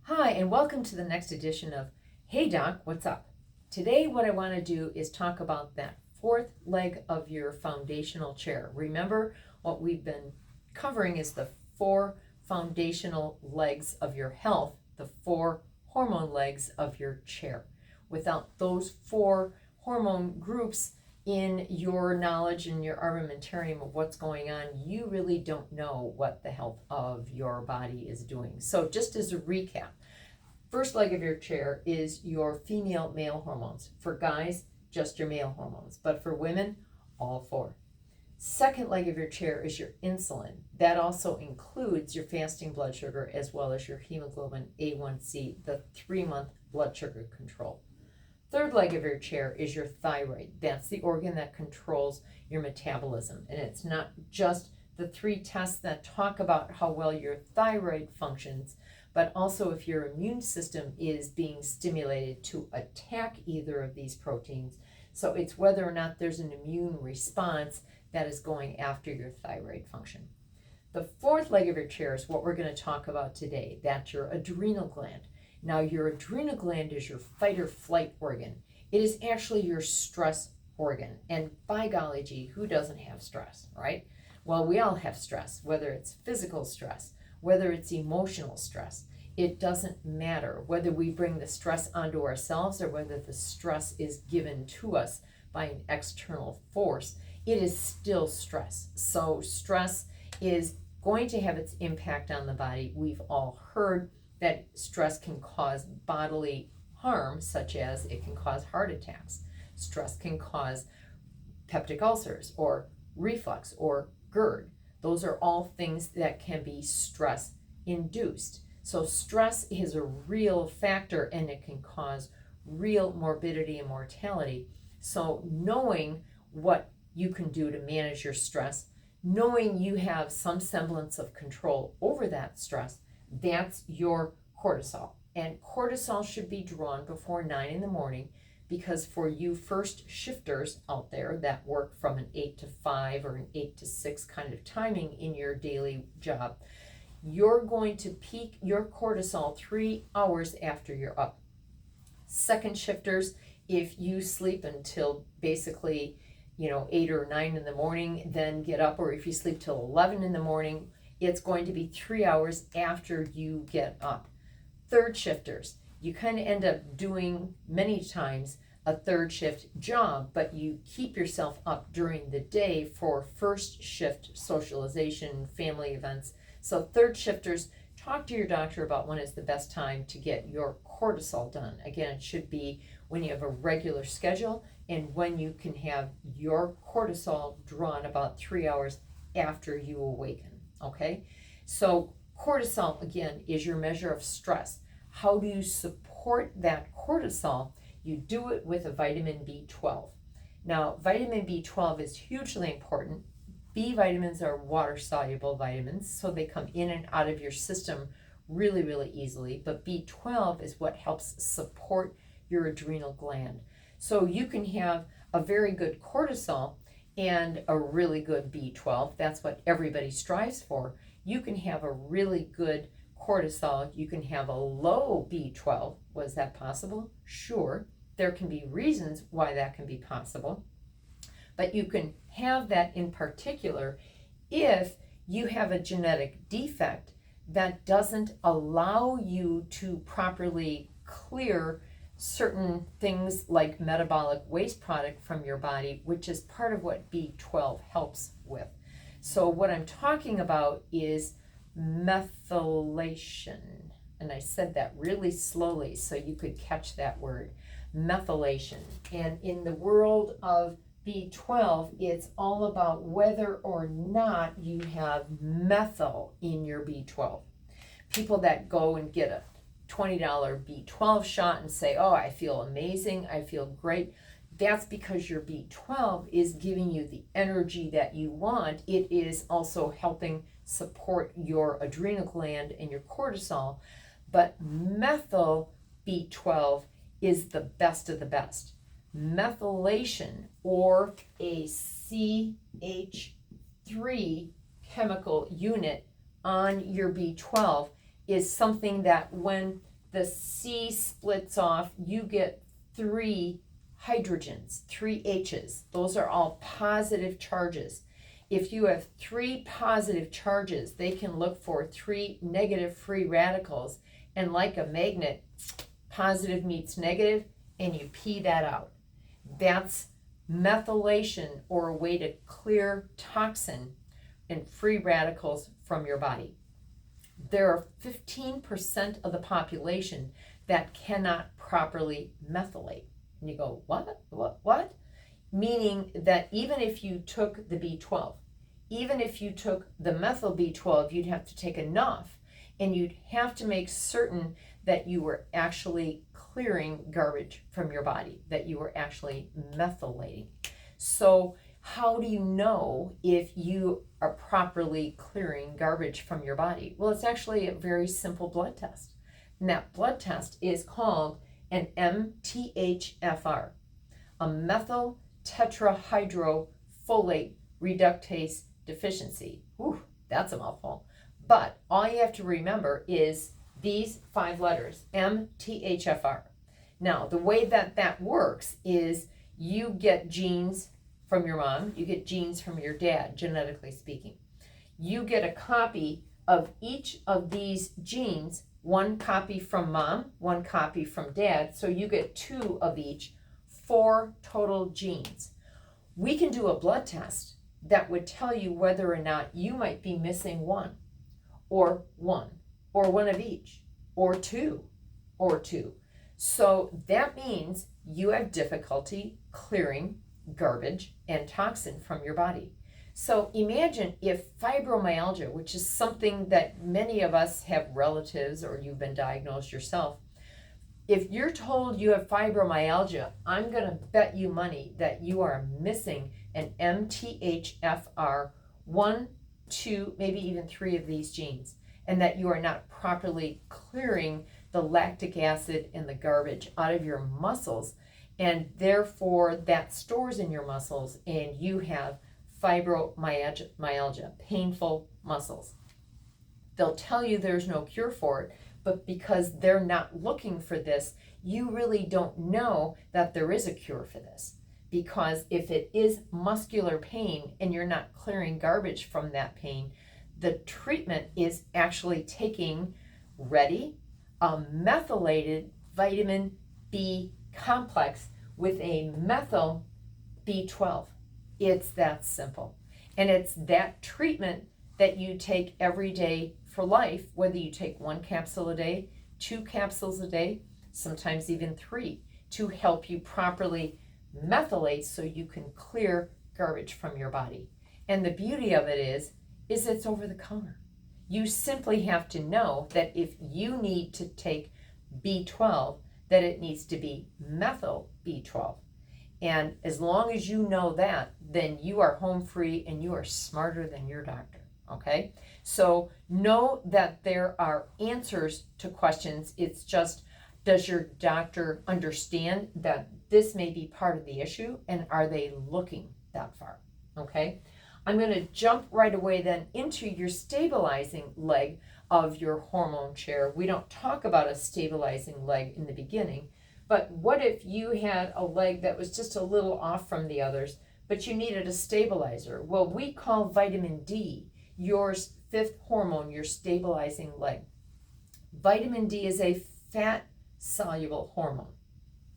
Hi, and welcome to the next edition of Hey Doc, What's Up? Today, what I want to do is talk about that fourth leg of your foundational chair. Remember, what we've been covering is the four foundational legs of your health, the four hormone legs of your chair. Without those four hormone groups in your knowledge and your armamentarium of what's going on, you really don't know what the health of your body is doing. So just as a recap, first leg of your chair is your female male hormones. For guys, just your male hormones, but for women, all four. Second leg of your chair is your insulin. That also includes your fasting blood sugar as well as your hemoglobin A1C, the 3-month blood sugar control. Third leg of your chair is your thyroid. That's the organ that controls your metabolism. And it's not just the 3 tests that talk about how well your thyroid functions, but also if your immune system is being stimulated to attack either of these proteins. So it's whether or not there's an immune response that is going after your thyroid function. The fourth leg of your chair is what we're going to talk about today. That's your adrenal gland. Now, your adrenal gland is your fight or flight organ. It is actually your stress organ. And by golly gee, who doesn't have stress, right? Well, we all have stress, whether it's physical stress, whether it's emotional stress. It doesn't matter whether we bring the stress onto ourselves or whether the stress is given to us by an external force. It is still stress. So stress is going to have its impact on the body. We've all heard that stress can cause bodily harm, such as it can cause heart attacks. Stress can cause peptic ulcers or reflux or GERD. Those are all things that can be stress induced. So stress is a real factor and it can cause real morbidity and mortality. So knowing what you can do to manage your stress, knowing you have some semblance of control over that stress, that's your cortisol. And cortisol should be drawn before 9 in the morning because for you first shifters out there that work from an 8 to 5 or an 8 to 6 kind of timing in your daily job, you're going to peak your cortisol 3 hours after you're up. Second shifters, if you sleep until basically 8 or 9 in the morning, then get up, or if you sleep till 11 in the morning, it's going to be 3 hours after you get up. Third shifters, you kind of end up doing many times a third shift job, but you keep yourself up during the day for first shift socialization, family events. So third shifters, talk to your doctor about when is the best time to get your cortisol done. Again, it should be when you have a regular schedule and when you can have your cortisol drawn about 3 hours after you awaken. Okay, so cortisol, again, is your measure of stress. How do you support that cortisol? You do it with a vitamin B12. Now, vitamin B12 is hugely important. B vitamins are water-soluble vitamins, so they come in and out of your system really, really easily. But B12 is what helps support your adrenal gland. So you can have a very good cortisol and a really good B12. That's what everybody strives for. You can have a really good cortisol. You can have a low B12. Was that possible? Sure. There can be reasons why that can be possible. But you can have that in particular if you have a genetic defect that doesn't allow you to properly clear certain things like metabolic waste product from your body, which is part of what B12 helps with. So what I'm talking about is methylation. And I said that really slowly so you could catch that word, methylation. And in the world of B12, it's all about whether or not you have methyl in your B12. People that go and get a $20 B12 shot and say, oh, I feel amazing, I feel great. That's because your B12 is giving you the energy that you want. It is also helping support your adrenal gland and your cortisol. But methyl B12 is the best of the best. Methylation, or a CH3 chemical unit on your B12, is something that when the C splits off, you get 3 hydrogens, 3 H's. Those are all positive charges. If you have 3 positive charges, they can look for 3 negative free radicals. And like a magnet, positive meets negative, and you pee that out. That's methylation, or a way to clear toxin and free radicals from your body. There are 15% of the population that cannot properly methylate. And you go, what? Meaning that even if you took the B12, even if you took the methyl B12, you'd have to take enough, and you'd have to make certain that you were actually clearing garbage from your body, that you were actually methylating. So how do you know if you are properly clearing garbage from your body? Well, it's actually a very simple blood test. And that blood test is called an MTHFR, a methyl tetrahydrofolate reductase deficiency. Whew, that's a mouthful. But all you have to remember is these 5 letters, MTHFR. Now, the way that works is you get genes from your mom, you get genes from your dad, genetically speaking. You get a copy of each of these genes, 1 copy from mom, 1 copy from dad, so you get 2 of each, 4 total genes. We can do a blood test that would tell you whether or not you might be missing 1, or 1 of each, or 2. So that means you have difficulty clearing garbage and toxin from your body. So imagine if fibromyalgia, which is something that many of us have relatives, or you've been diagnosed yourself, if you're told you have fibromyalgia, I'm going to bet you money that you are missing an MTHFR, 1, 2, maybe even 3 of these genes, and that you are not properly clearing the lactic acid and the garbage out of your muscles, and therefore that stores in your muscles, and you have fibromyalgia, painful muscles. They'll tell you there's no cure for it, but because they're not looking for this, you really don't know that there is a cure for this. Because if it is muscular pain and you're not clearing garbage from that pain, the treatment is actually taking, ready, a methylated vitamin B complex with a methyl B12. It's that simple. And it's that treatment that you take every day for life, whether you take 1 capsule a day, 2 capsules a day, sometimes even 3, to help you properly methylate so you can clear garbage from your body. And the beauty of it is it's over the counter. You simply have to know that if you need to take B12, that it needs to be methyl B12. And as long as you know that, then you are home free and you are smarter than your doctor, okay? So know that there are answers to questions. It's just, does your doctor understand that this may be part of the issue, and are they looking that far, okay? I'm going to jump right away then into your stabilizing leg of your hormone chair. We don't talk about a stabilizing leg in the beginning, but what if you had a leg that was just a little off from the others, but you needed a stabilizer? Well, we call vitamin D your 5th hormone, your stabilizing leg. Vitamin D is a fat-soluble hormone,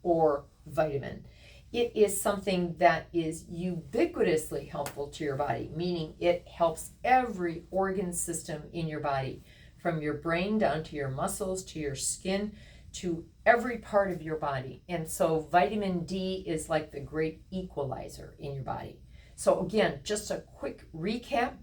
or vitamin. It is something that is ubiquitously helpful to your body, meaning it helps every organ system in your body, from your brain down to your muscles, to your skin, to every part of your body. And so vitamin D is like the great equalizer in your body. So again, just a quick recap.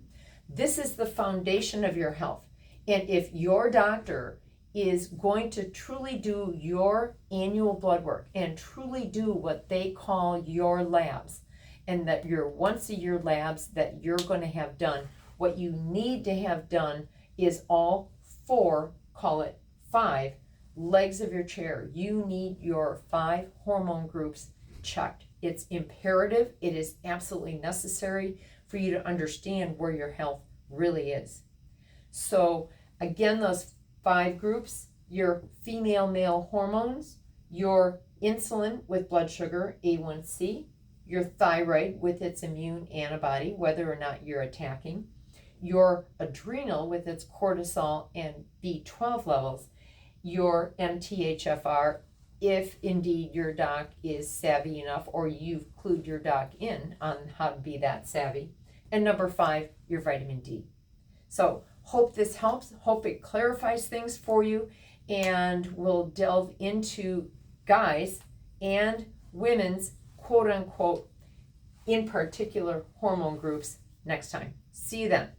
This is the foundation of your health. And if your doctor is going to truly do your annual blood work and truly do what they call your labs, and that your once a year labs that you're going to have done, what you need to have done is all 4, call it 5, legs of your chair. You need your 5 hormone groups checked. It's imperative. It is absolutely necessary for you to understand where your health really is. So again, those 5 groups: your female male hormones, your insulin with blood sugar, A1C, your thyroid with its immune antibody, whether or not you're attacking, your adrenal with its cortisol and B12 levels, your MTHFR, if indeed your doc is savvy enough or you've clued your doc in on how to be that savvy, and number 5, your vitamin D. So hope this helps, hope it clarifies things for you, and we'll delve into guys and women's quote unquote in particular hormone groups next time. See you then.